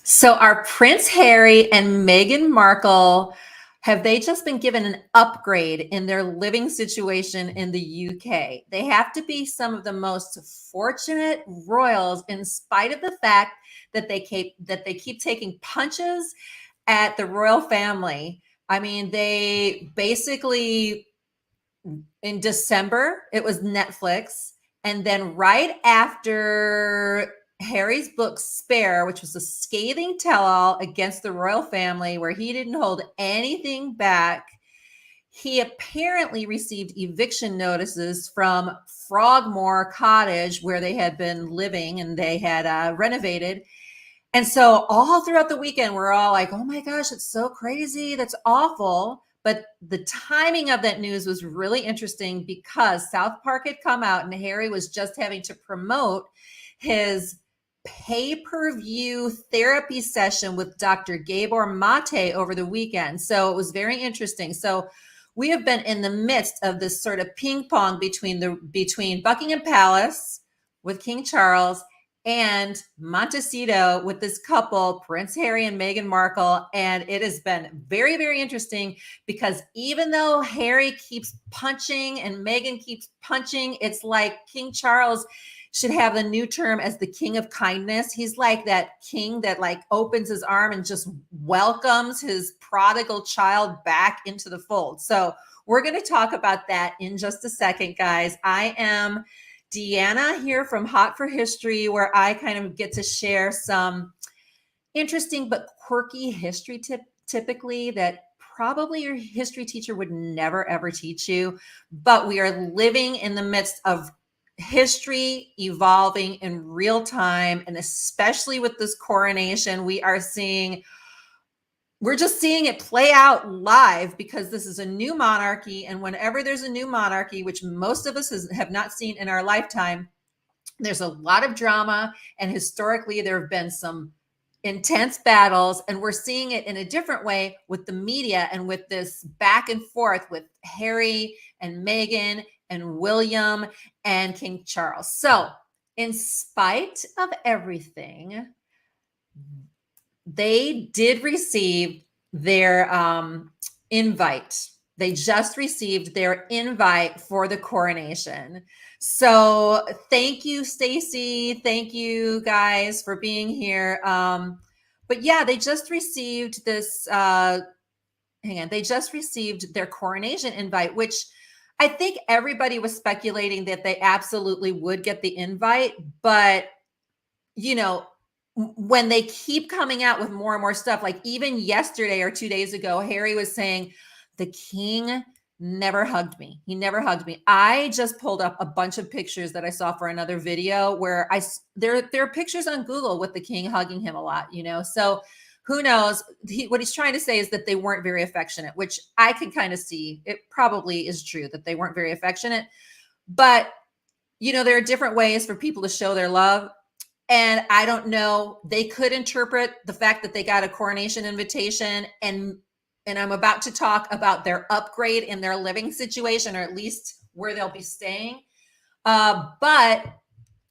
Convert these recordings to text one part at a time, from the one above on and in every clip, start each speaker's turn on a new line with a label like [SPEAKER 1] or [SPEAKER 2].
[SPEAKER 1] So are Prince Harry and Meghan Markle, have they just been given an upgrade in their living situation in the UK? They have to be some of the most fortunate royals in spite of the fact that they keep taking punches at the royal family. I mean, they basically in December, it was Netflix. And then right after Harry's book Spare, which was a scathing tell all against the royal family, where he didn't hold anything back, he apparently received eviction notices from Frogmore Cottage, where they had been living and they had renovated. And so all throughout the weekend, we're all like, oh my gosh, it's so crazy. That's awful. But the timing of that news was really interesting because South Park had come out and Harry was just having to promote his pay-per-view therapy session with Dr. Gabor Mate over the weekend. So it was very interesting. So we have been in the midst of this sort of ping pong between Buckingham Palace with King Charles and Montecito with this couple, Prince Harry and Meghan Markle. And it has been very, very interesting because even though Harry keeps punching and Meghan keeps punching, it's like King Charles should have the new term as the king of kindness. He's like that king that like opens his arm and just welcomes his prodigal child back into the fold. So we're going to talk about that in just a second, guys. I am Deanna here from Hot for History, where I kind of get to share some interesting but quirky history typically that probably your history teacher would never ever teach you. But we are living in the midst of history evolving in real time, and especially with this coronation, we're just seeing it play out live because this is a new monarchy. And whenever there's a new monarchy, which most of us have not seen in our lifetime, there's a lot of drama. And historically, there have been some intense battles. And we're seeing it in a different way with the media and with this back and forth with Harry and Meghan and William and King Charles. So in spite of everything, they did receive their invite. They just received their invite for the coronation. So thank you, Stacy. Thank you guys for being here. But yeah, they just received this, they just received their coronation invite, which I think everybody was speculating that they absolutely would get the invite. But, you know, when they keep coming out with more and more stuff, like even yesterday or 2 days ago, Harry was saying, the king never hugged me. He never hugged me. I just pulled up a bunch of pictures that I saw for another video where there are pictures on Google with the king hugging him a lot, so who knows? What he's trying to say is that they weren't very affectionate, which I can kind of see. It probably is true that they weren't very affectionate, but there are different ways for people to show their love. And I don't know, they could interpret the fact that they got a coronation invitation, and I'm about to talk about their upgrade in their living situation, or at least where they'll be staying. But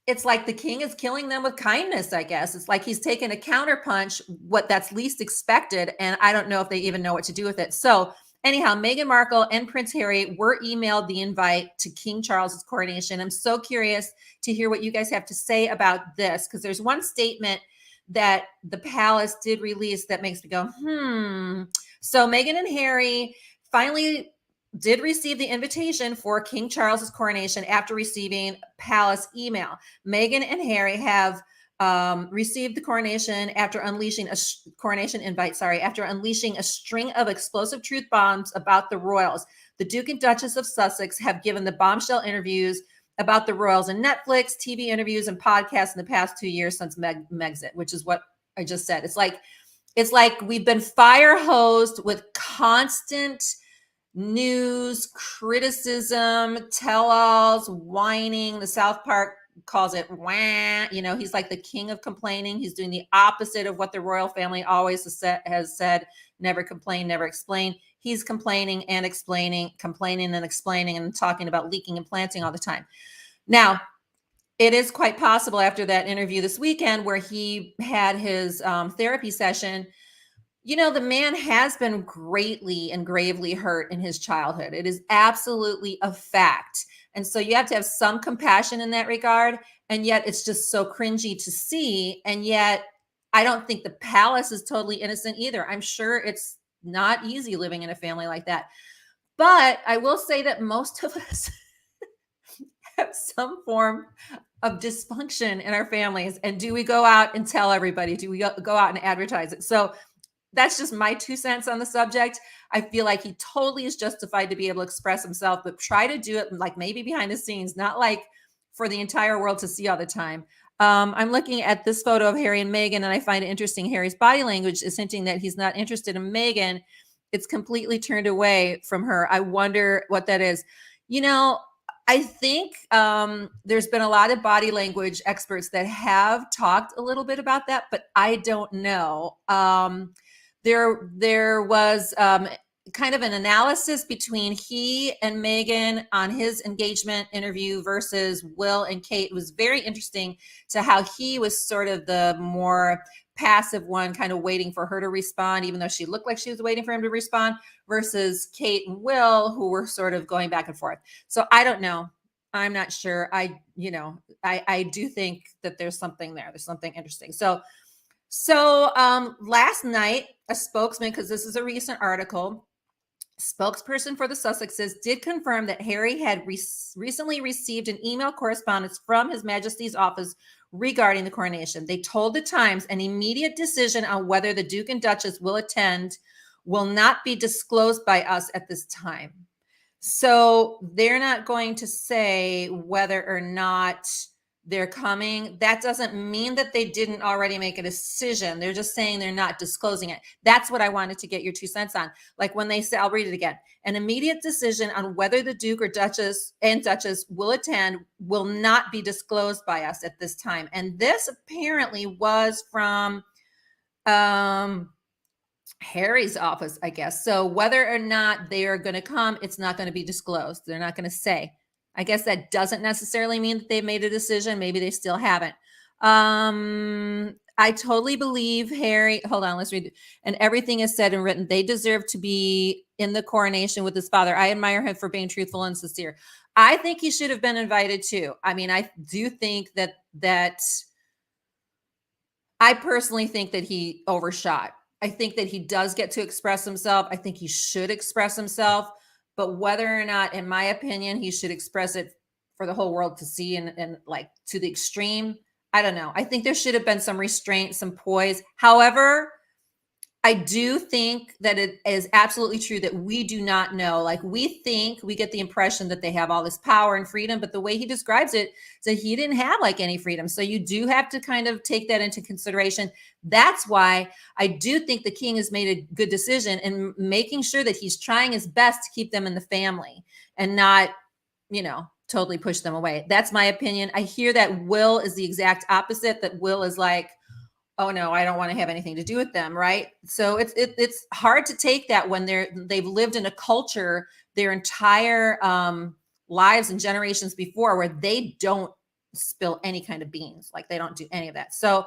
[SPEAKER 1] it's like the king is killing them with kindness, I guess. It's like he's taking a counterpunch, what that's least expected. And I don't know if they even know what to do with it. So anyhow, Meghan Markle and Prince Harry were emailed the invite to King Charles's coronation. I'm so curious to hear what you guys have to say about this, because there's one statement that the palace did release that makes me go, So Meghan and Harry finally did receive the invitation for King Charles's coronation after receiving palace email. Meghan and Harry have received the coronation after unleashing a coronation invite, after unleashing a string of explosive truth bombs about the royals. The Duke and Duchess of Sussex have given the bombshell interviews about the royals in Netflix, TV interviews, and podcasts in the past 2 years since Megxit, which is what I just said. It's like we've been fire hosed with constant news, criticism, tell-alls, whining. The South Park calls it wah. He's like the king of complaining. He's doing the opposite of what the royal family always has said: never complain, never explain. He's complaining and explaining, complaining and explaining, and talking about leaking and planting all the time. Now, It is quite possible after that interview this weekend where he had his therapy session. You know, the man has been greatly and gravely hurt in his childhood. It is absolutely a fact. And so you have to have some compassion in that regard. And yet it's just so cringy to see. And yet I don't think the palace is totally innocent either. I'm sure it's not easy living in a family like that. But I will say that most of us have some form of dysfunction in our families. And do we go out and tell everybody? Do we go out and advertise it? So that's just my 2 cents on the subject. I feel like he totally is justified to be able to express himself, but try to do it like maybe behind the scenes, not like for the entire world to see all the time. I'm looking at this photo of Harry and Meghan, and I find it interesting. Harry's body language is hinting that he's not interested in Meghan. It's completely turned away from her. I wonder what that is. You know, I think there's been a lot of body language experts that have talked a little bit about that, but I don't know. There was kind of an analysis between he and Meghan on his engagement interview versus Will and Kate. It was very interesting to how he was sort of the more passive one, kind of waiting for her to respond, even though she looked like she was waiting for him to respond, versus Kate and Will, who were sort of going back and forth. So I don't know. I'm not sure. I do think that there's something there. There's something interesting. So last night, a spokesman, because this is a recent article, spokesperson for the Sussexes did confirm that Harry had recently received an email correspondence from His Majesty's office regarding the coronation. They told the Times an immediate decision on whether the Duke and Duchess will attend will not be disclosed by us at this time. So they're not going to say whether or not they're coming. That doesn't mean that they didn't already make a decision. They're just saying they're not disclosing it. That's what I wanted to get your 2 cents on. Like when they say, I'll read it again. An immediate decision on whether the Duke or Duchess will attend will not be disclosed by us at this time. And this apparently was from Harry's office, I guess. So whether or not they are going to come, it's not going to be disclosed. They're not going to say. I guess that doesn't necessarily mean that they've made a decision. Maybe they still haven't. I totally believe Harry. Hold on, let's read. And everything is said and written. They deserve to be in the coronation with his father. I admire him for being truthful and sincere. I think he should have been invited too. I mean, I do think that I personally think that he overshot. I think that he does get to express himself. I think he should express himself. But whether or not, in my opinion, he should express it for the whole world to see and like to the extreme, I don't know. I think there should have been some restraint, some poise. However, I do think that it is absolutely true that we do not know. Like we get the impression that they have all this power and freedom, but the way he describes it is that he didn't have like any freedom. So you do have to kind of take that into consideration. That's why I do think the king has made a good decision in making sure that he's trying his best to keep them in the family and not, totally push them away. That's my opinion. I hear that Will is the exact opposite, that Will is like, oh no, I don't want to have anything to do with them, right? So it's hard to take that when they've lived in a culture their entire lives and generations before where they don't spill any kind of beans, like they don't do any of that. So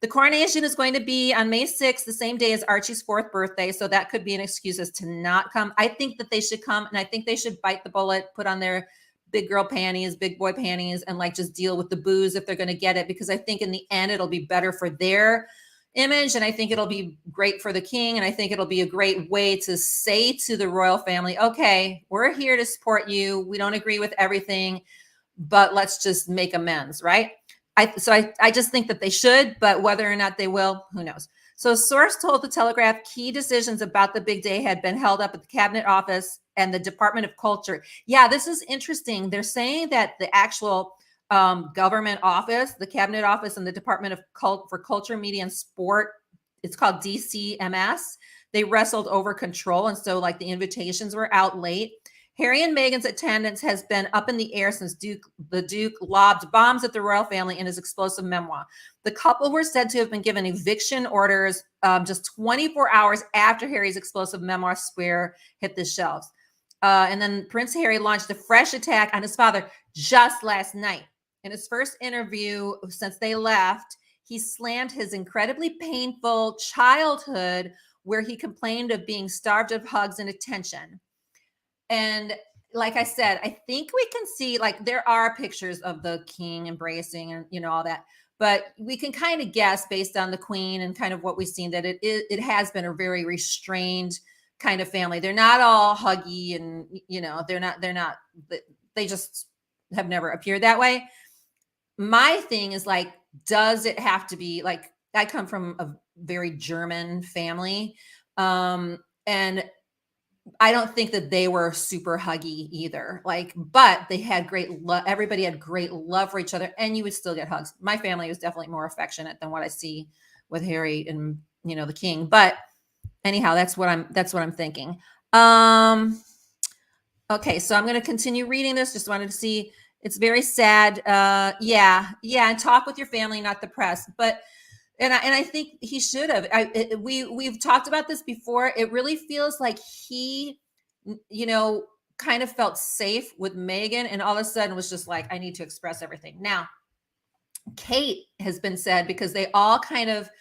[SPEAKER 1] the coronation is going to be on May 6th, the same day as Archie's 4th birthday. So that could be an excuse as to not come. I think that they should come, and I think they should bite the bullet, put on their big girl panties, big boy panties, and like just deal with the booze if they're going to get it, because I think in the end it'll be better for their image, and I think it'll be great for the king, and I think it'll be a great way to say to the royal family, okay, we're here to support you. We don't agree with everything, but let's just make amends, right? I just think that they should, but whether or not they will, who knows? So a source told the Telegraph key decisions about the big day had been held up at the Cabinet Office and the Department of Culture. Yeah, this is interesting. They're saying that the actual government office, the Cabinet Office and the Department of for Culture, Media, and Sport, it's called DCMS. They wrestled over control. And so like the invitations were out late. Harry and Meghan's attendance has been up in the air since the Duke lobbed bombs at the royal family in his explosive memoir. The couple were said to have been given eviction orders just 24 hours after Harry's explosive memoir Square hit the shelves. And then Prince Harry launched a fresh attack on his father just last night. In his first interview since they left, he slammed his incredibly painful childhood where he complained of being starved of hugs and attention. And like I said, I think we can see, like, there are pictures of the king embracing and, you know, all that, but we can kind of guess based on the queen and kind of what we've seen that it has been a very restrained kind of family. They're not all huggy and, you know, they just have never appeared that way. My thing is like, does it have to be like, I come from a very German family. And I don't think that they were super huggy either. Like, but they had great love. Everybody had great love for each other, and you would still get hugs. My family was definitely more affectionate than what I see with Harry and, you know, the king. But anyhow, that's what I'm thinking. Okay, so I'm going to continue reading this. Just wanted to see. It's very sad. Yeah, and talk with your family, not the press. But and I think he should have. We've talked about this before. It really feels like he, you know, kind of felt safe with Meghan, and all of a sudden was just like, I need to express everything. Now, Kate has been said, because they all kind of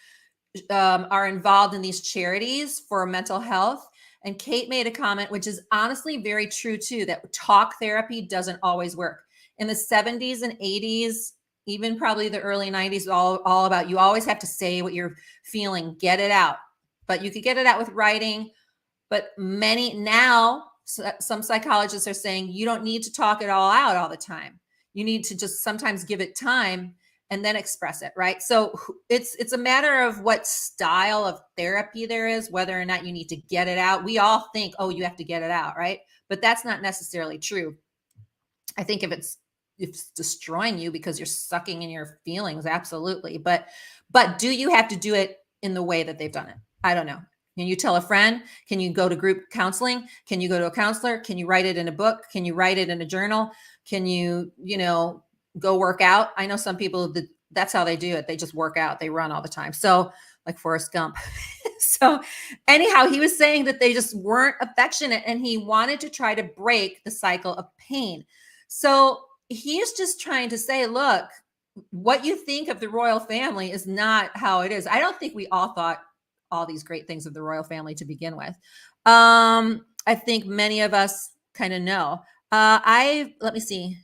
[SPEAKER 1] are involved in these charities for mental health. And Kate made a comment, which is honestly very true too, that talk therapy doesn't always work. In the 70s and 80s, even probably the early 90s, all about, you always have to say what you're feeling, get it out. But you could get it out with writing. But some psychologists are saying you don't need to talk it all out all the time. You need to just sometimes give it time and then express it, right? So it's a matter of what style of therapy there is, whether or not you need to get it out. We all think, oh, you have to get it out, right? But that's not necessarily true. I think if it's destroying you because you're sucking in your feelings, absolutely. But do you have to do it in the way that they've done it? I don't know. Can you tell a friend? Can you go to group counseling? Can you go to a counselor? Can you write it in a book? Can you write it in a journal? Can you, go work out? I know some people that's how they do it. They just work out. They run all the time. So like Forrest Gump. So anyhow, he was saying that they just weren't affectionate, and he wanted to try to break the cycle of pain. So he's just trying to say, look, what you think of the royal family is not how it is. I don't think we all thought all these great things of the royal family to begin with. I think many of us kind of know. Let me see.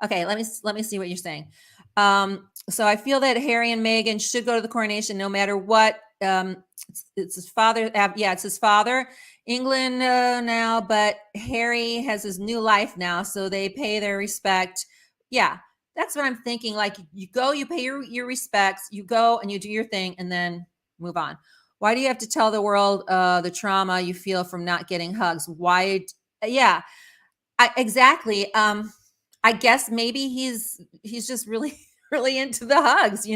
[SPEAKER 1] Okay, let me see what you're saying. So I feel that Harry and Meghan should go to the coronation no matter what. It's his father. Yeah, it's his father. England now, but Harry has his new life now, so they pay their respect. Yeah, that's what I'm thinking. Like, you go, you pay your respects, you go and you do your thing, and then move on. Why do you have to tell the world the trauma you feel from not getting hugs? Why? Yeah, exactly. I guess maybe he's just really really into the hugs,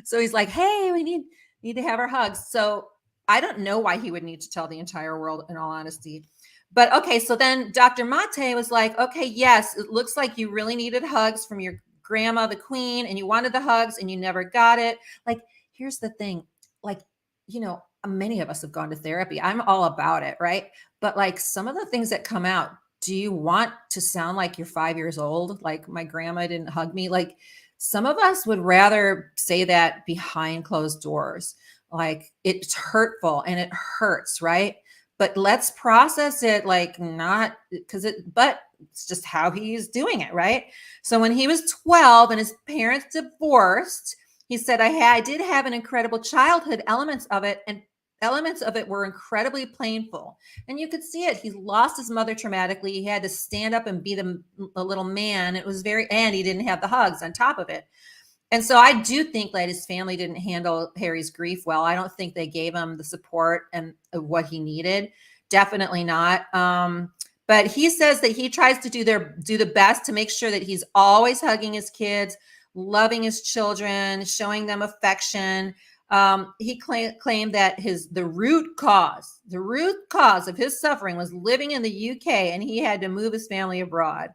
[SPEAKER 1] So he's like, hey, we need to have our hugs. So I don't know why he would need to tell the entire world, in all honesty. But okay, so then Dr. Mate was like, okay, yes, it looks like you really needed hugs from your grandma, the queen, and you wanted the hugs and you never got it. Like, here's the thing, like, many of us have gone to therapy. I'm all about it, right? But like, some of the things that come out, do you want to sound like you're 5 years old? Like, my grandma didn't hug me. Like, some of us would rather say that behind closed doors. Like, it's hurtful and it hurts, right? But let's process it, like, not but it's just how he's doing it, right? So when he was 12 and his parents divorced, he said, I did have an incredible childhood. Elements of it were incredibly painful. And you could see it. He lost his mother traumatically. He had to stand up and be a little man. It was and he didn't have the hugs on top of it. And so I do think that his family didn't handle Harry's grief well. I don't think they gave him the support and what he needed. Definitely not. But he says that he tries to do the best to make sure that he's always hugging his kids, loving his children, showing them affection. He claimed that the root cause of his suffering was living in the UK, and he had to move his family abroad.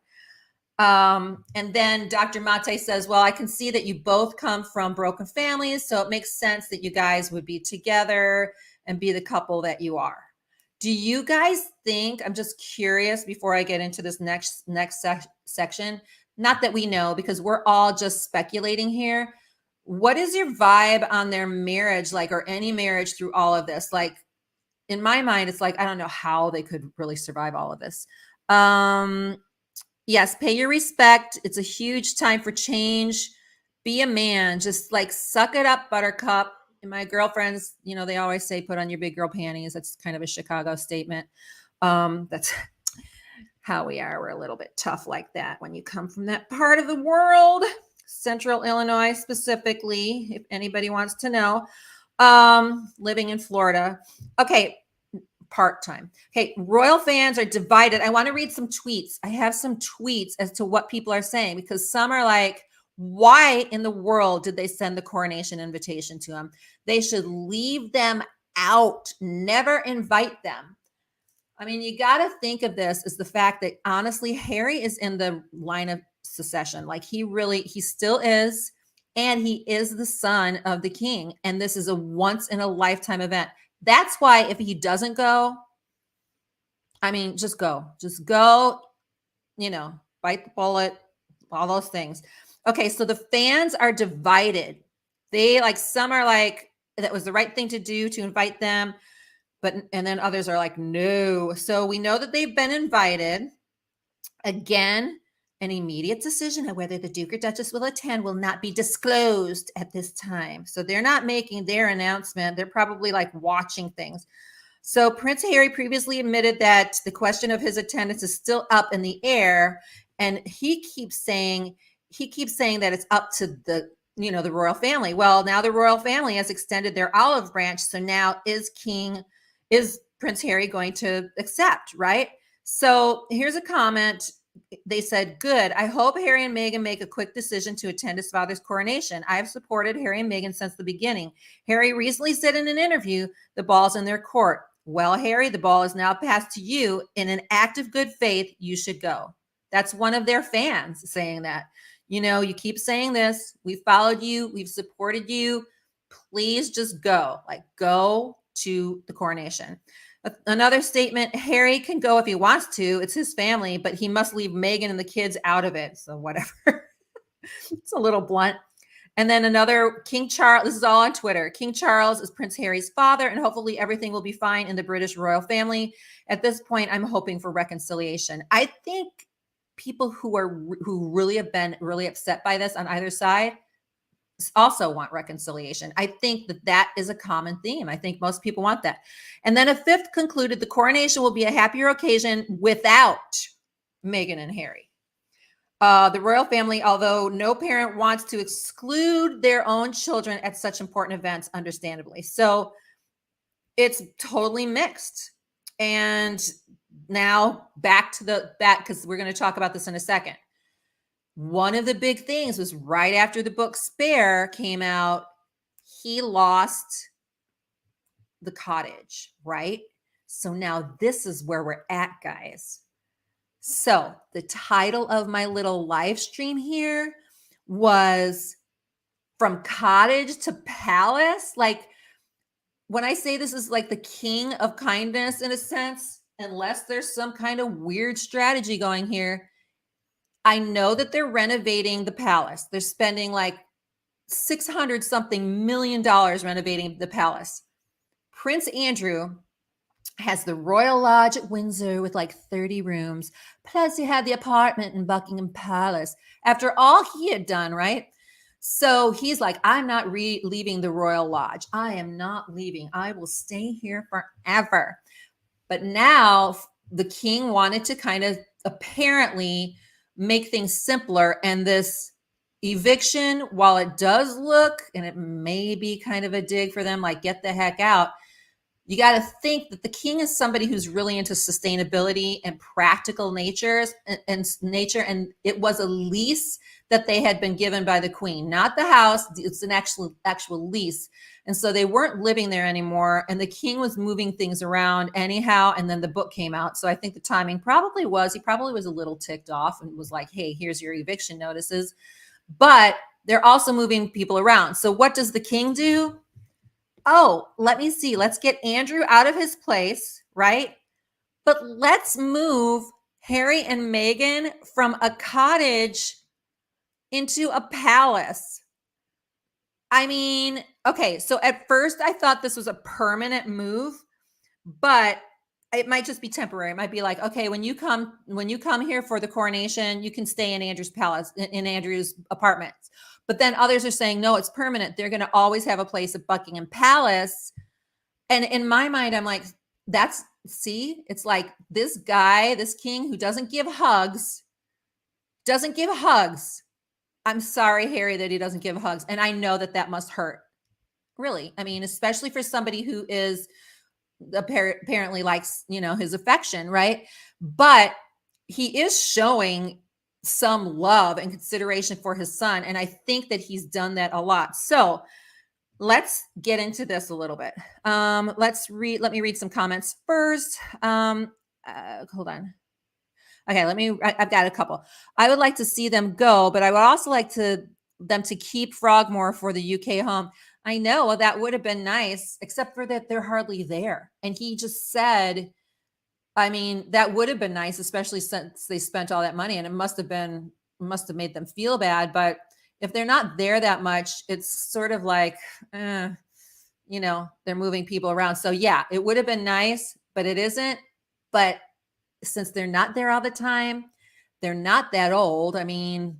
[SPEAKER 1] And then Dr. Mate says, well, I can see that you both come from broken families, so it makes sense that you guys would be together and be the couple that you are. Do you guys think, I'm just curious before I get into this next section, not that we know because we're all just speculating here. What is your vibe on their marriage like, or any marriage through all of this? Like, in my mind, it's like, I don't know how they could really survive all of this. Yes, pay your respect. It's a huge time for change. Be a man. Just like suck it up, buttercup. And my girlfriends, you know, they always say, put on your big girl panties. That's kind of a Chicago statement. That's how we are. We're a little bit tough like that when you come from that part of the world. Central Illinois specifically, if anybody wants to know. Living in Florida. Okay, part-time. Okay, royal fans are divided. I want to read some tweets. I have some tweets as to what people are saying, because some are like, why in the world did they send the coronation invitation to him? They should leave them out. Never invite them. I mean, you got to think of this as the fact that honestly, Harry is in the line of succession. Like he still is. And he is the son of the king. And this is a once in a lifetime event. That's why if he doesn't go, I mean, just go, you know, bite the bullet, all those things. Okay. So the fans are divided. They like, some are like, that was the right thing to do to invite them. And then others are like, no. So we know that they've been invited. Again, an immediate decision of whether the Duke or Duchess will attend will not be disclosed at this time. So they're not making their announcement. They're probably like watching things. So Prince Harry previously admitted that the question of his attendance is still up in the air. And he keeps saying that it's up to the royal family. Well, now the royal family has extended their olive branch. So now is Prince Harry going to accept, right? So here's a comment. They said, good. I hope Harry and Meghan make a quick decision to attend his father's coronation. I have supported Harry and Meghan since the beginning. Harry recently said in an interview, the ball's in their court. Well, Harry, the ball is now passed to you. In an act of good faith, you should go. That's one of their fans saying that. You know, you keep saying this. We've followed you. We've supported you. Please just go. Like, go to the coronation. Another statement, Harry can go if he wants to. It's his family, but he must leave Meghan and the kids out of it. So whatever. It's a little blunt. And then another, King Charles, this is all on Twitter. King Charles is Prince Harry's father, and hopefully everything will be fine in the British royal family. At this point, I'm hoping for reconciliation. I think people who really have been really upset by this on either side also want reconciliation. I think that is a common theme. I think most people want that. And then a fifth concluded the coronation will be a happier occasion without Meghan and Harry. The royal family, although no parent wants to exclude their own children at such important events, understandably. So it's totally mixed. And now back because we're going to talk about this in a second. One of the big things was right after the book Spare came out, he lost the cottage, right? So now this is where we're at, guys. So the title of my little live stream here was From Cottage to Palace. Like, when I say this is like the king of kindness in a sense, unless there's some kind of weird strategy going here, I know that they're renovating the palace. They're spending like $600 something million renovating the palace. Prince Andrew has the Royal Lodge at Windsor with like 30 rooms. Plus he had the apartment in Buckingham Palace after all he had done, right? So he's like, I'm not leaving the Royal Lodge. I am not leaving. I will stay here forever. But now the king wanted to kind of apparently make things simpler. And this eviction, while it does look, and it may be kind of a dig for them, like get the heck out, you got to think that the king is somebody who's really into sustainability and practical nature. And it was a lease that they had been given by the queen, not the house. It's an actual lease. And so they weren't living there anymore. And the king was moving things around anyhow. And then the book came out. So I think the timing he probably was a little ticked off and was like, hey, here's your eviction notices. But they're also moving people around. So what does the king do? Oh, let me see. Let's get Andrew out of his place, right? But let's move Harry and Meghan from a cottage into a palace. I mean, okay, so at first I thought this was a permanent move, but it might just be temporary. It might be like, okay, when you come here for the coronation, you can stay in Andrew's palace, in Andrew's apartments. But then others are saying, no, it's permanent. They're going to always have a place at Buckingham Palace. And in my mind, I'm like, it's like this guy, this king who doesn't give hugs. I'm sorry, Harry, that he doesn't give hugs. And I know that must hurt. Really. I mean, especially for somebody who is apparently likes, his affection, right? But he is showing some love and consideration for his son. And I think that he's done that a lot. So let's get into this a little bit. Let me read some comments first. Hold on. Okay, I've got a couple. I would like to see them go, but I would also like them to keep Frogmore for the UK home. I know, well, that would have been nice, except for that they're hardly there. And he just said, I mean, that would have been nice, especially since they spent all that money, and it must have made them feel bad. But if they're not there that much, it's sort of like, they're moving people around. So yeah, it would have been nice, but it isn't. But since they're not there all the time, they're not that old. I mean,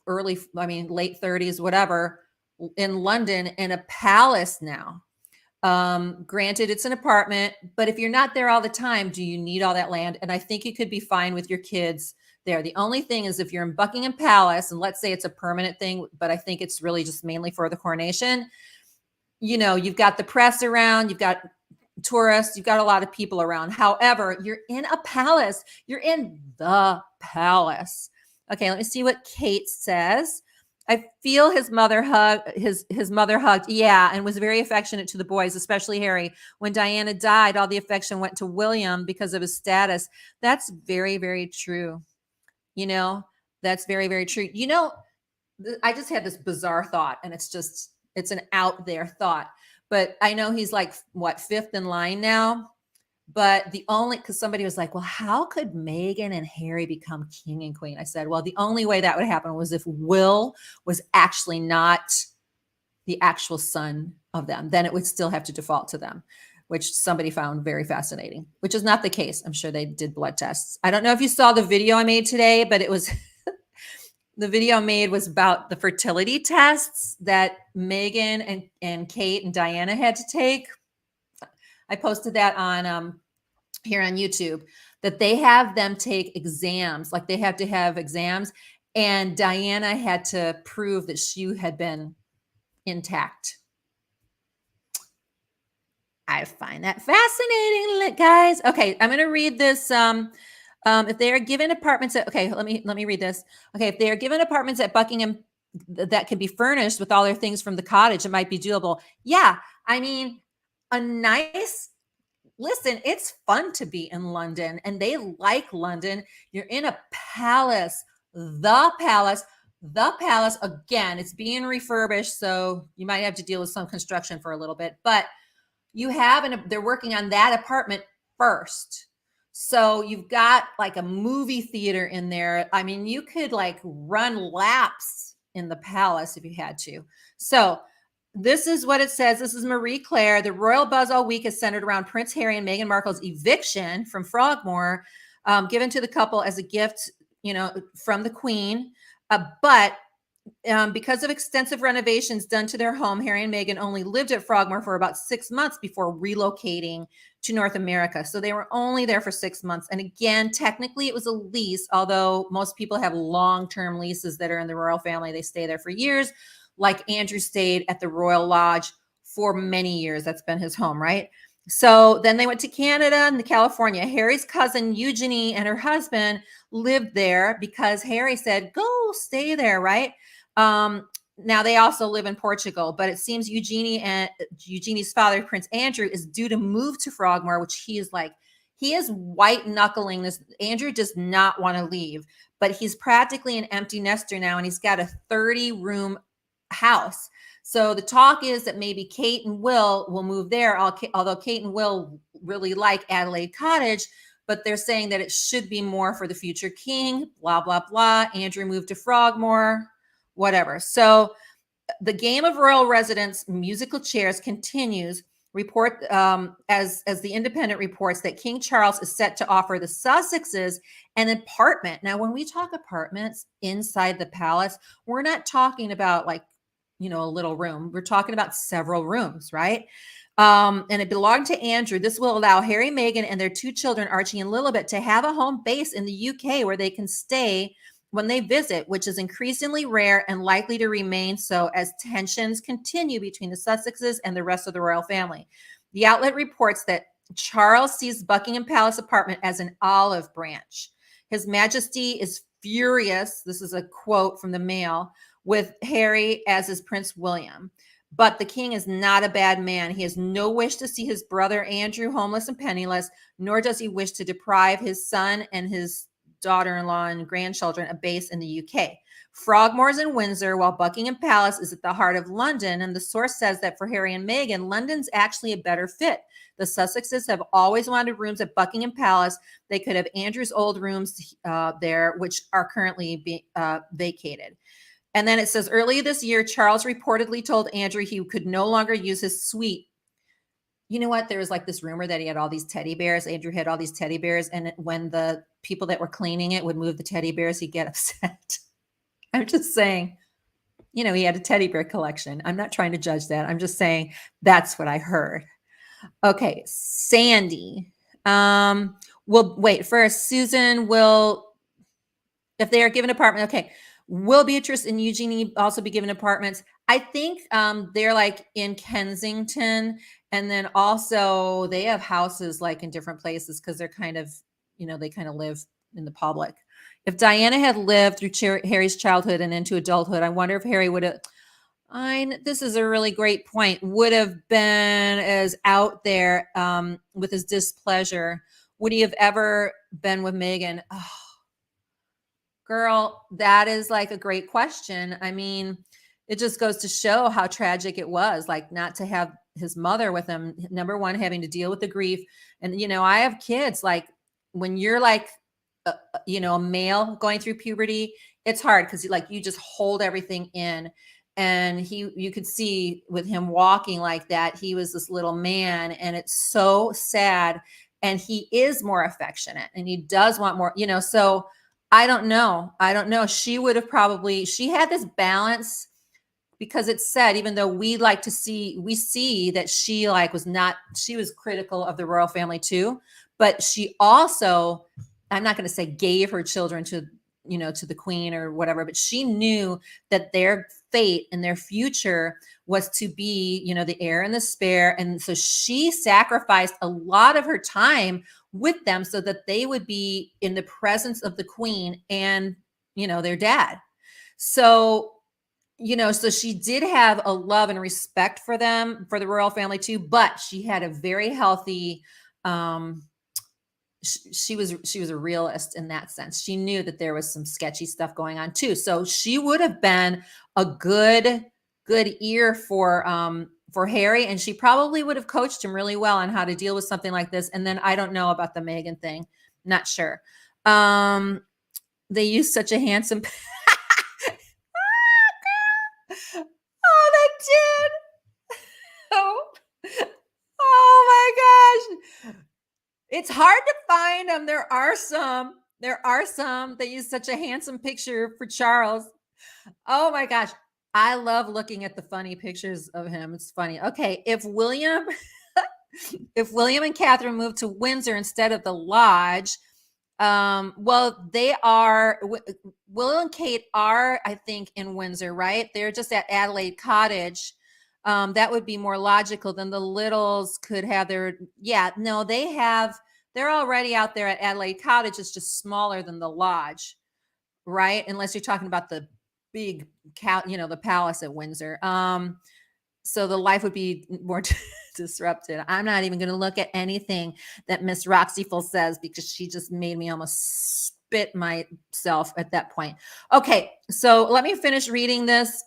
[SPEAKER 1] late 30s, whatever, in London, in a palace now. Granted, it's an apartment, but if you're not there all the time, do you need all that land? And I think you could be fine with your kids there. The only thing is if you're in Buckingham Palace, and let's say it's a permanent thing, but I think it's really just mainly for the coronation, you've got the press around, you've got tourists, you've got a lot of people around. However, you're in a palace. You're in the palace. Okay, let me see what Kate says. I feel his mother hugged, yeah, and was very affectionate to the boys, especially Harry. When Diana died, all the affection went to William because of his status. That's very, very true. That's very, very true. I just had this bizarre thought, and it's an out there thought. But I know he's like, what, fifth in line now? But because somebody was like, well, how could Meghan and Harry become king and queen? I said, well, the only way that would happen was if Will was actually not the actual son of them. Then it would still have to default to them, which somebody found very fascinating, which is not the case. I'm sure they did blood tests. I don't know if you saw the video I made today, but it was the video I made was about the fertility tests that Meghan and Kate and Diana had to take. I posted that on here on YouTube, that they have them take exams, like they have to have exams, and Diana had to prove that she had been intact. I find that fascinating, guys. Okay, I'm going to read this. If they are given apartments at, okay, let me read this. Okay, if they are given apartments at Buckingham that can be furnished with all their things from the cottage, it might be doable. Yeah, I mean, listen, it's fun to be in London, and they like London. You're in a palace, the palace. Again, it's being refurbished, so you might have to deal with some construction for a little bit, but they're working on that apartment first. So you've got like a movie theater in there. I mean, you could like run laps in the palace if you had to. So this is what it says. This is Marie Claire. The royal buzz all week is centered around Prince Harry and Meghan Markle's eviction from Frogmore, given to the couple as a gift, from the Queen. But because of extensive renovations done to their home, Harry and Meghan only lived at Frogmore for about 6 months before relocating to North America. So they were only there for 6 months. And again, technically it was a lease, although most people have long-term leases that are in the royal family. They stay there for years. Like Andrew stayed at the Royal Lodge for many years. That's been his home, right? So then they went to Canada and California. Harry's cousin Eugenie and her husband lived there because Harry said, go stay there, right? Now they also live in Portugal, but it seems Eugenie's father, Prince Andrew, is due to move to Frogmore, which he is white knuckling this. Andrew does not want to leave, but he's practically an empty nester now, and he's got a 30-room house. So the talk is that maybe Kate and Will move there, although Kate and Will really like Adelaide Cottage, but they're saying that it should be more for the future king, blah, blah, blah. Andrew moved to Frogmore. whatever. So the game of royal residence musical chairs continues. As the Independent reports that King Charles is set to offer the Sussexes an apartment. Now, when we talk apartments inside the palace, we're not talking about like, a little room. We're talking about several rooms, right? And it belonged to Andrew. This will allow Harry, Meghan, and their 2 children, Archie and Lilibet, to have a home base in the UK where they can stay when they visit, which is increasingly rare and likely to remain so as tensions continue between the Sussexes and the rest of the royal family. The outlet reports that Charles sees Buckingham Palace apartment as an olive branch. His Majesty is furious, this is a quote from the Mail, with Harry as is Prince William. But the king is not a bad man. He has no wish to see his brother Andrew homeless and penniless, nor does he wish to deprive his son and his daughter-in-law and grandchildren a base in the UK. Frogmore's in Windsor, while Buckingham Palace is at the heart of London. And the source says that for Harry and Meghan, London's actually a better fit. The Sussexes have always wanted rooms at Buckingham Palace. They could have Andrew's old rooms there, which are currently vacated. And then it says, earlier this year, Charles reportedly told Andrew he could no longer use his suite. You know what? There was like this rumor that he had all these teddy bears. Andrew had all these teddy bears. And when the people that were cleaning it would move the teddy bears, he'd get upset. I'm just saying, he had a teddy bear collection. I'm not trying to judge that. I'm just saying that's what I heard. Okay, Sandy. Well, wait, first, Susan will, if they are given an apartment, okay. Will Beatrice and Eugenie also be given apartments? I think they're like in Kensington. And then also they have houses like in different places because they're kind of, they kind of live in the public. If Diana had lived through Harry's childhood and into adulthood, I wonder if Harry would have, this is a really great point, would have been as out there with his displeasure. Would he have ever been with Meghan? Oh, girl, that is like a great question. I mean, it just goes to show how tragic it was, like not to have his mother with him. Number one, having to deal with the grief. And, I have kids, like when you're like, a male going through puberty, it's hard because you just hold everything in. And you could see with him walking like that, he was this little man, and it's so sad. And he is more affectionate and he does want more, so I don't know. She would have she had this balance because it said, even though we see that she she was critical of the royal family too, but she also, I'm not going to say gave her children to the queen or whatever, but she knew that their fate and their future was to be, the heir and the spare. And so she sacrificed a lot of her time with them so that they would be in the presence of the queen and, their dad. So, so she did have a love and respect for them, for the royal family too, but she had a very healthy, she was a realist in that sense. She knew that there was some sketchy stuff going on too. So she would have been a good ear for Harry, and she probably would have coached him really well on how to deal with something like this. And then I don't know about the Meghan thing. Not sure. They used such a handsome oh, they did. Oh my gosh. It's hard to find them. There are some that use such a handsome picture for Charles. Oh my gosh. I love looking at the funny pictures of him. It's funny. Okay. If William and Catherine moved to Windsor instead of the Lodge, well, they are, Will and Kate are, I think, in Windsor, right? They're just at Adelaide Cottage. That would be more logical than the Littles could have their, they're already out there at Adelaide Cottage. It's just smaller than the Lodge, right? Unless you're talking about the big the palace at Windsor. So the life would be more disrupted. I'm not even going to look at anything that Miss Roxyful says because she just made me almost spit myself at that point. Okay, so let me finish reading this.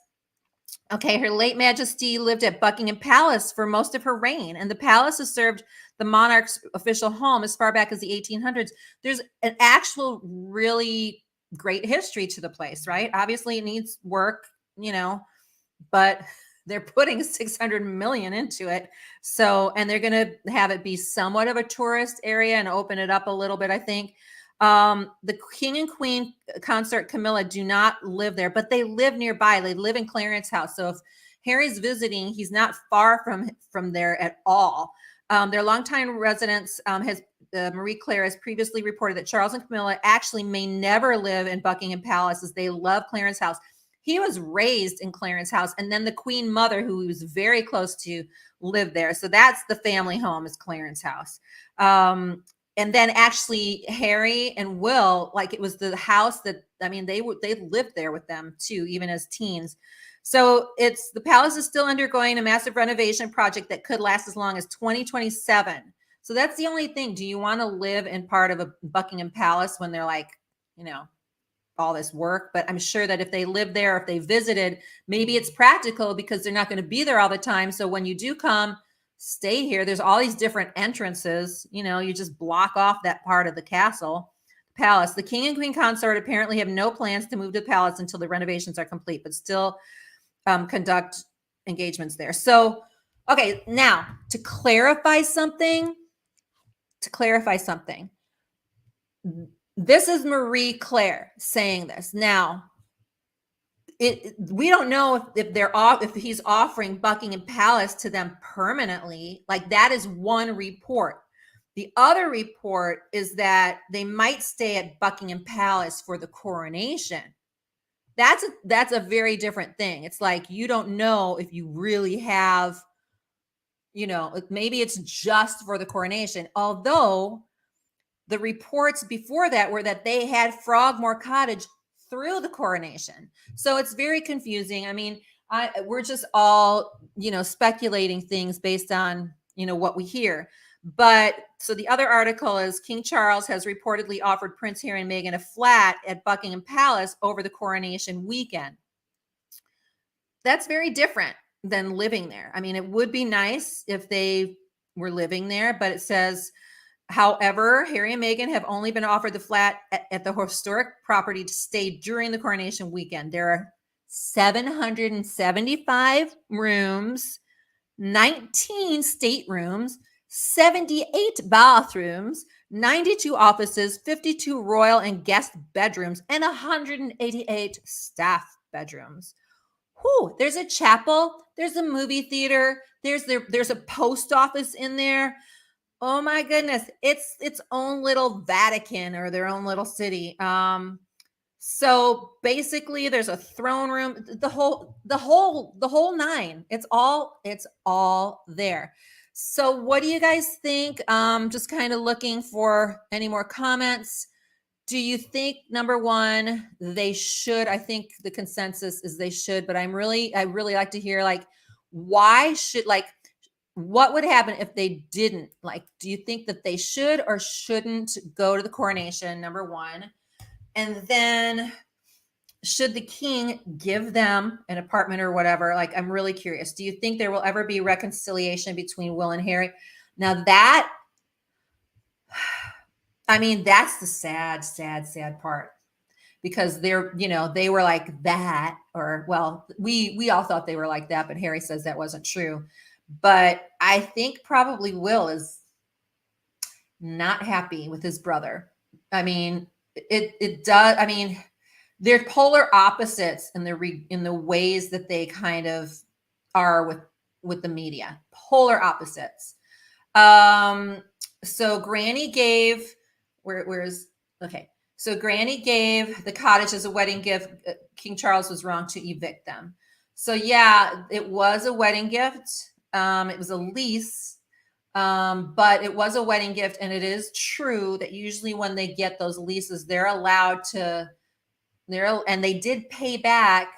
[SPEAKER 1] Okay, Her late Majesty lived at Buckingham Palace for most of her reign, and the palace has served the monarch's official home as far back as the 1800s. There's an actual really great history to the place, right? Obviously, it needs work. but they're putting 600 million into it. So, and they're going to have it be somewhat of a tourist area and open it up a little bit, I think. The King and Queen consort Camilla do not live there, but they live nearby. They live in Clarence House. So if Harry's visiting, he's not far from there at all. Their longtime residence Marie Claire has previously reported that Charles and Camilla actually may never live in Buckingham Palace, as they love Clarence House. He was raised in Clarence House, and then the Queen Mother, who he was very close to, lived there. So that's the family home, is Clarence House. And then actually Harry and Will, like, it was the house that, I mean, they lived there with them too, even as teens. So the palace is still undergoing a massive renovation project that could last as long as 2027. So that's the only thing. Do you want to live in part of a Buckingham Palace when they're like, all this work? But I'm sure that if they live there, if they visited, maybe it's practical because they're not going to be there all the time. So when you do come, stay here. There's all these different entrances. You just block off that part of the palace. The King and Queen consort apparently have no plans to move to the palace until the renovations are complete, but still conduct engagements there. So, okay, now to clarify something. This is Marie Claire saying this. Now, we don't know if he's offering Buckingham Palace to them permanently. Like, that is one report. The other report is that they might stay at Buckingham Palace for the coronation. That's a very different thing. It's like, you don't know if you really have, maybe it's just for the coronation. Although the reports before that were that they had Frogmore Cottage through the coronation. So it's very confusing. I mean, we're just all, speculating things based on, what we hear. But so the other article is King Charles has reportedly offered Prince Harry and Meghan a flat at Buckingham Palace over the coronation weekend. That's very different than living there. I mean, it would be nice if they were living there, but it says, however, Harry and Meghan have only been offered the flat at the historic property to stay during the coronation weekend. There are 775 rooms, 19 staterooms, 78 bathrooms, 92 offices, 52 royal and guest bedrooms, and 188 staff bedrooms. Whew, there's a chapel, there's a movie theater, there's a post office in there. Oh my goodness, it's its own little Vatican, or their own little city. So basically there's a throne room, the whole nine. It's all there. So what do you guys think? Just kind of looking for any more comments. Do you think, number one, they should? I think the consensus is they should, but I really like to hear, like, why should, like, what would happen if they didn't? Like, do you think that they should or shouldn't go to the coronation, number one? And then, should the king give them an apartment or whatever? Like, I'm really curious. Do you think there will ever be reconciliation between Will and Harry? Now that, I mean, that's the sad part, because they were like that, or, well, we all thought they were like that, but Harry says that wasn't true. But I think probably Will is not happy with his brother. I mean, it does. I mean, they're polar opposites in the ways that they kind of are with the media. Polar opposites. So Granny gave So Granny gave the cottage as a wedding gift. King Charles was wrong to evict them. So yeah, it was a wedding gift. It was a lease, but it was a wedding gift. And it is true that usually when they get those leases, they're allowed to, and they did pay back.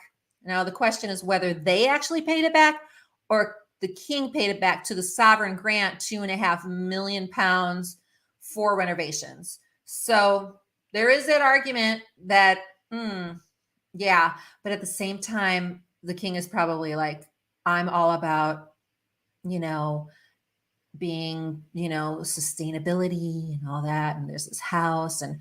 [SPEAKER 1] Now the question is whether they actually paid it back or the king paid it back to the sovereign grant, £2.5 million for renovations. So there is that argument that, yeah, but at the same time, the king is probably like, I'm all about, being, sustainability and all that. And there's this house, and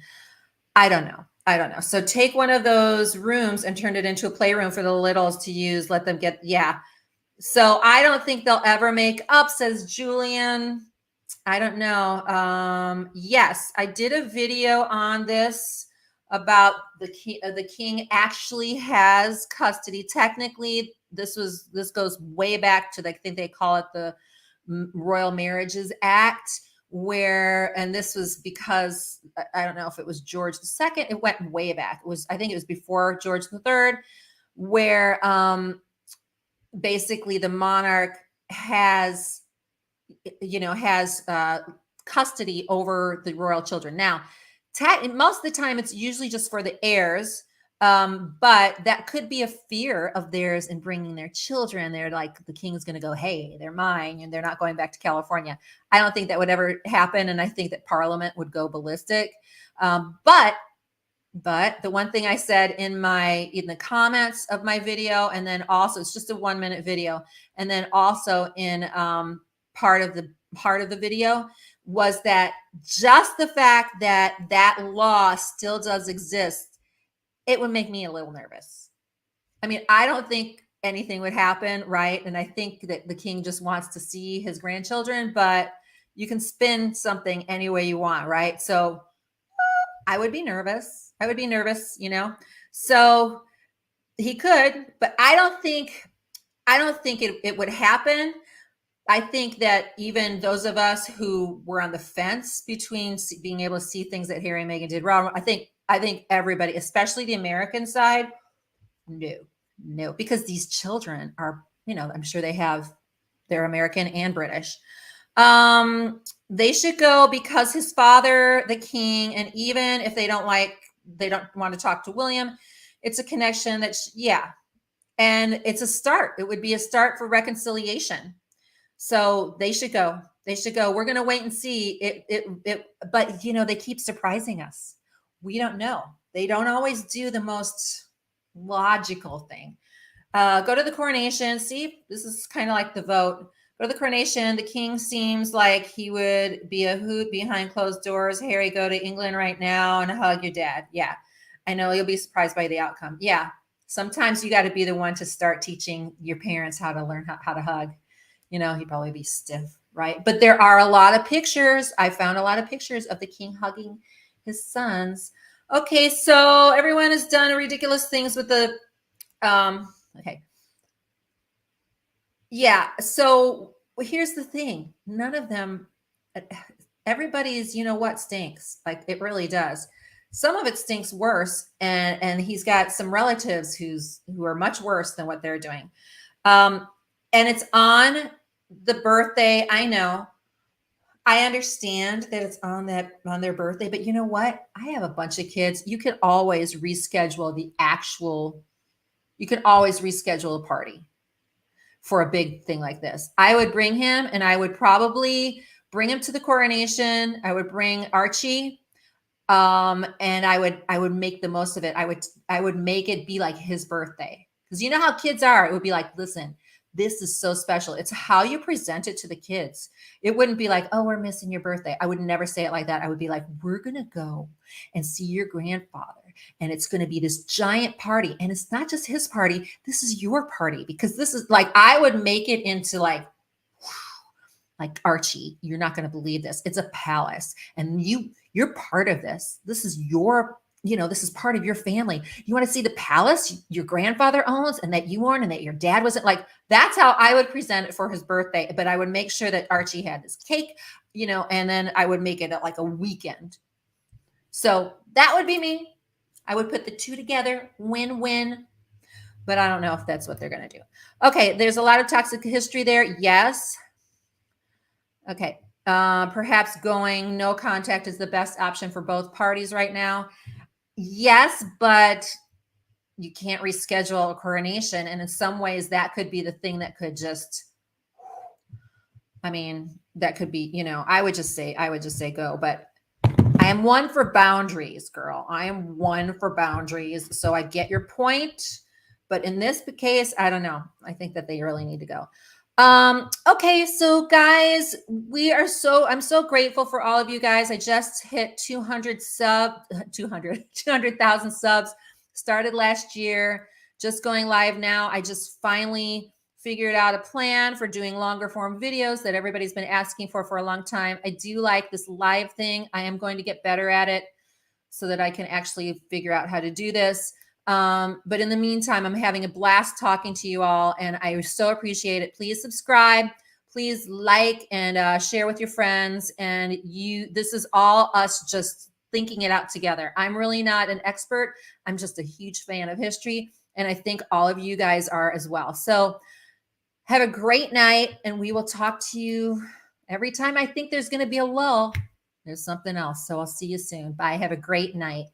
[SPEAKER 1] I don't know. I don't know. So take one of those rooms and turn it into a playroom for the littles to use. Let them get, yeah. So I don't think they'll ever make up, says Julian. I don't know. Yes, I did a video on this about the king actually has custody. Technically, this goes way back to I think they call it the Royal Marriages Act, and this was because I don't know if it was George II. It went way back. I think it was before George III, where basically the monarch has custody over the royal children. Now, most of the time, it's usually just for the heirs, but that could be a fear of theirs in bringing their children. They're like, the king's going to go, hey, they're mine, and they're not going back to California. I don't think that would ever happen, and I think that Parliament would go ballistic. But the one thing I said in the comments of my video, and then also it's just a 1-minute video, and then also in part of the video, was that just the fact that that law still does exist, it would make me a little nervous. I mean, I don't think anything would happen, right? And I think that the king just wants to see his grandchildren, but you can spin something any way you want, right? So I would be nervous. So he could, but I don't think it would happen. I think that even those of us who were on the fence between being able to see things that Harry and Meghan did wrong, I think everybody, especially the American side, no, because these children are, I'm sure they're American and British. They should go because his father, the king, and even if they don't want to talk to William, it's a connection and it's a start. It would be a start for reconciliation. So they should go. We're going to wait and see but they keep surprising us. We don't know. They don't always do the most logical thing. Go to the coronation. See, this is kind of like the vote. Go to the coronation. The king seems like he would be a hoot behind closed doors. Harry, go to England right now and hug your dad. Yeah, I know you'll be surprised by the outcome. Yeah, sometimes you got to be the one to start teaching your parents how to learn how to hug. He'd probably be stiff, right? But there are a lot of pictures. I found a lot of pictures of the king hugging his sons. Okay, so everyone has done ridiculous things with the, okay. Yeah, so here's the thing. None of them, everybody's, what stinks. Like, it really does. Some of it stinks worse, and he's got some relatives who are much worse than what they're doing. And it's on the birthday. I know. I understand that it's on their birthday, but you know what? I have a bunch of kids. You can always reschedule a party for a big thing like this. I would bring him, and I would probably bring him to the coronation. I would bring Archie. And I would make the most of it. I would make it be like his birthday. Because you know how kids are. It would be like, listen, this is so special. It's how you present it to the kids. It wouldn't be like, oh, we're missing your birthday. I would never say it like that. I would be like, we're going to go and see your grandfather. And it's going to be this giant party. And it's not just his party. This is your party. Because this is like, I would make it into like Archie, you're not going to believe this. It's a palace. And you're part of this. This is this is part of your family. You want to see the palace your grandfather owns and that you own and that your dad wasn't like, that's how I would present it for his birthday. But I would make sure that Archie had this cake, and then I would make it like a weekend. So that would be me. I would put the two together, win-win. But I don't know if that's what they're going to do. Okay. There's a lot of toxic history there. Yes. Okay. Perhaps going no contact is the best option for both parties right now. Yes, but you can't reschedule a coronation. And in some ways that could be the thing that could just, that could be, I would just say go, but I am one for boundaries, girl. I am one for boundaries. So I get your point, but in this case, I don't know. I think that they really need to go. Okay, so guys, I'm so grateful for all of you guys. I just hit 200,000 subs, started last year, just going live now. I just finally figured out a plan for doing longer form videos that everybody's been asking for a long time. I do like this live thing. I am going to get better at it so that I can actually figure out how to do this. But in the meantime, I'm having a blast talking to you all, and I so appreciate it. Please subscribe, please like and share with your friends. And this is all us just thinking it out together. I'm really not an expert. I'm just a huge fan of history, and I think all of you guys are as well. So have a great night, and we will talk to you every time I think there's going to be a lull. There's something else. So I'll see you soon. Bye. Have a great night.